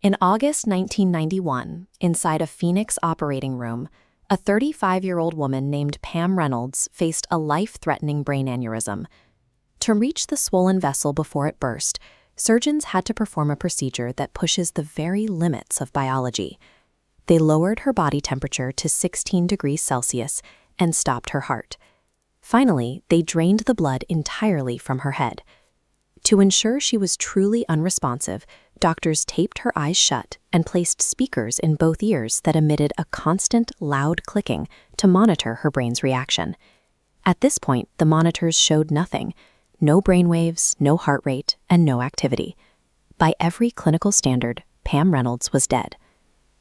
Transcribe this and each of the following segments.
In August 1991, inside a Phoenix operating room, a 35-year-old woman named Pam Reynolds faced a life-threatening brain aneurysm. To reach the swollen vessel before it burst, surgeons had to perform a procedure that pushes the very limits of biology. They lowered her body temperature to 16 degrees Celsius and stopped her heart. Finally, they drained the blood entirely from her head. To ensure she was truly unresponsive, doctors taped her eyes shut and placed speakers in both ears that emitted a constant, loud clicking to monitor her brain's reaction. At this point, the monitors showed nothing: no brainwaves, no heart rate, and no activity. By every clinical standard, Pam Reynolds was dead.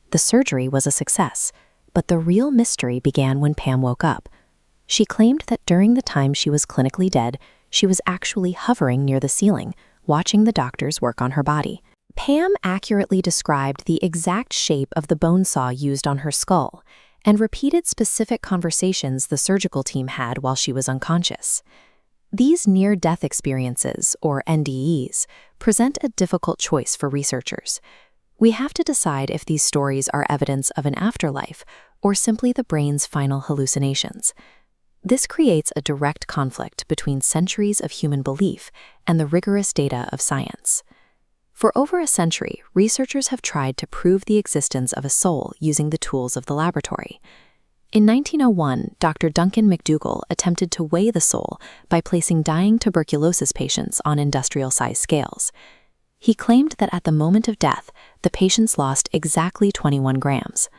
The surgery was a success, but the real mystery began when Pam woke up. She claimed that during the time she was clinically dead, she was actually hovering near the ceiling, watching the doctors work on her body. Pam accurately described the exact shape of the bone saw used on her skull and repeated specific conversations the surgical team had while she was unconscious. These near-death experiences, or NDEs, present a difficult choice for researchers. We have to decide if these stories are evidence of an afterlife or simply the brain's final hallucinations. This creates a direct conflict between centuries of human belief and the rigorous data of science. For over a century, researchers have tried to prove the existence of a soul using the tools of the laboratory. In 1901, Dr. Duncan McDougall attempted to weigh the soul by placing dying tuberculosis patients on industrial-sized scales. He claimed that at the moment of death, the patients lost exactly 21 grams.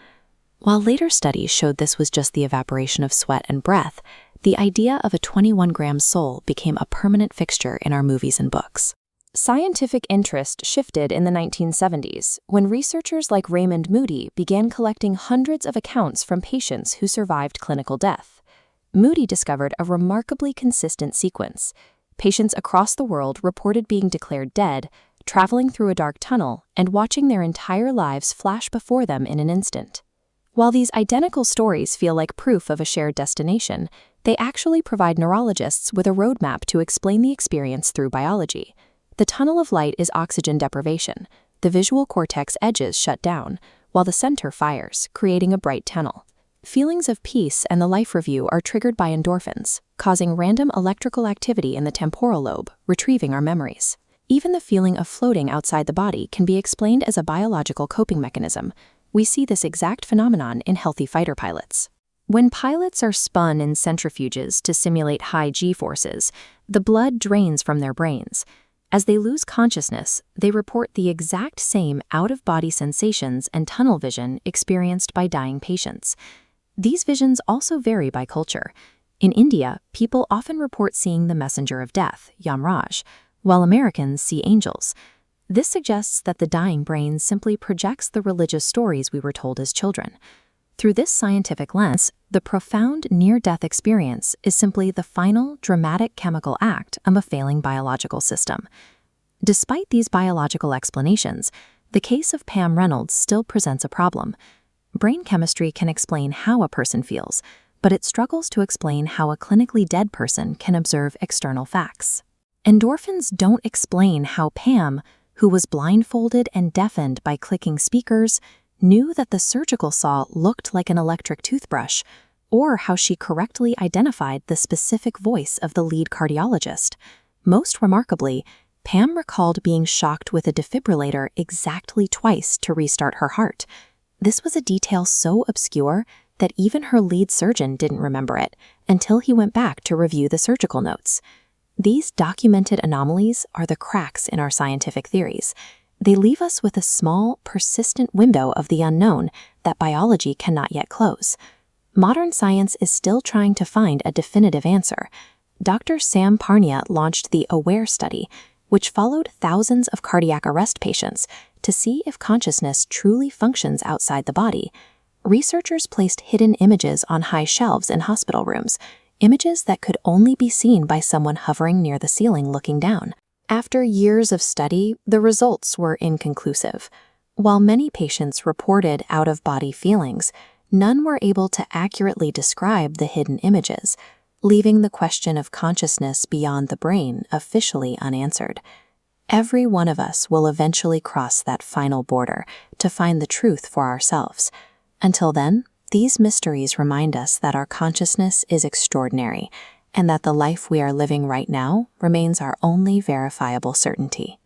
While later studies showed this was just the evaporation of sweat and breath, the idea of a 21-gram soul became a permanent fixture in our movies and books. Scientific interest shifted in the 1970s when researchers like Raymond Moody began collecting hundreds of accounts from patients who survived clinical death. Moody discovered a remarkably consistent sequence. Patients across the world reported being declared dead, traveling through a dark tunnel, and watching their entire lives flash before them in an instant. While these identical stories feel like proof of a shared destination, they actually provide neurologists with a roadmap to explain the experience through biology. The tunnel of light is oxygen deprivation. The visual cortex edges shut down, while the center fires, creating a bright tunnel. Feelings of peace and the life review are triggered by endorphins, causing random electrical activity in the temporal lobe, retrieving our memories. Even the feeling of floating outside the body can be explained as a biological coping mechanism. We see this exact phenomenon in healthy fighter pilots. When pilots are spun in centrifuges to simulate high G-forces, the blood drains from their brains. As they lose consciousness, they report the exact same out-of-body sensations and tunnel vision experienced by dying patients. These visions also vary by culture. In India, people often report seeing the messenger of death, Yamraj, while Americans see angels. This suggests that the dying brain simply projects the religious stories we were told as children. Through this scientific lens, the profound near-death experience is simply the final, dramatic chemical act of a failing biological system. Despite these biological explanations, the case of Pam Reynolds still presents a problem. Brain chemistry can explain how a person feels, but it struggles to explain how a clinically dead person can observe external facts. Endorphins don't explain how Pam, who was blindfolded and deafened by clicking speakers, knew that the surgical saw looked like an electric toothbrush, or how she correctly identified the specific voice of the lead cardiologist. Most remarkably, Pam recalled being shocked with a defibrillator exactly twice to restart her heart. This was a detail so obscure that even her lead surgeon didn't remember it until he went back to review the surgical notes. These documented anomalies are the cracks in our scientific theories. They leave us with a small, persistent window of the unknown that biology cannot yet close. Modern science is still trying to find a definitive answer. Dr. Sam Parnia launched the AWARE study, which followed thousands of cardiac arrest patients to see if consciousness truly functions outside the body. Researchers placed hidden images on high shelves in hospital rooms, images that could only be seen by someone hovering near the ceiling looking down. After years of study, the results were inconclusive. While many patients reported out-of-body feelings, none were able to accurately describe the hidden images, leaving the question of consciousness beyond the brain officially unanswered. Every one of us will eventually cross that final border to find the truth for ourselves. Until then, these mysteries remind us that our consciousness is extraordinary and that the life we are living right now remains our only verifiable certainty.